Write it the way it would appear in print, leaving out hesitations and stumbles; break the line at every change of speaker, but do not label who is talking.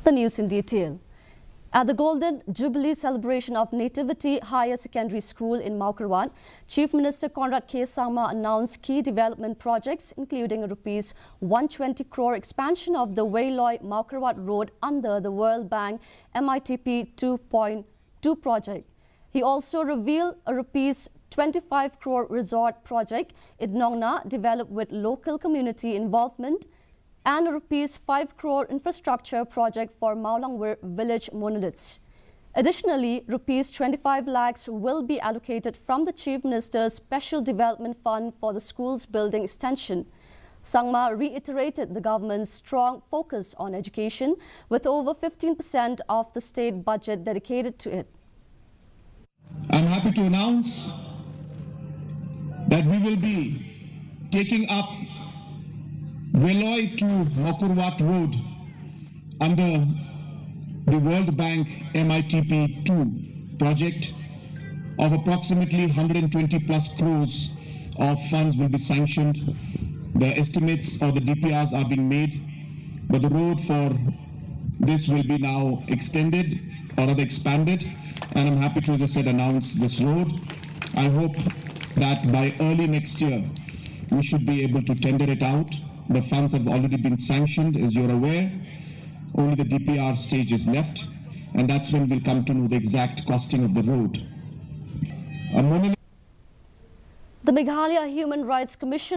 The news in detail. At the Golden Jubilee celebration of Nativity Higher Secondary School in Mawkyrwat, Chief Minister Conrad K. Sangma announced key development projects including a Rs 120 crore expansion of the Weiloi-Mawkyrwat road under the World Bank MITP 2.2 project. He also revealed a Rs 25 crore resort project in Nongnah developed with local community involvement, and a Rs 5 crore infrastructure project for Mawlangwir village monoliths. Additionally, Rs 25 lakhs will be allocated from the Chief Minister's Special Development Fund for the school's building extension. Sangma reiterated the government's strong focus on education, with over 15% of the state budget dedicated to it.
I'm happy to announce that we will be taking up Weiloi-Mawkyrwat Road under the World Bank MITP 2 project of approximately 120 plus crores of funds will be sanctioned. The estimates or the DPRs are being made, but the road for this will be now extended or rather expanded, and I'm happy to, as I said, announce this road. I hope that by early next year we should be able to tender it out. The funds have already been sanctioned, as you're aware. Only the DPR stage is left, and that's when we'll come to know the exact costing of the road.
The Meghalaya Human Rights Commission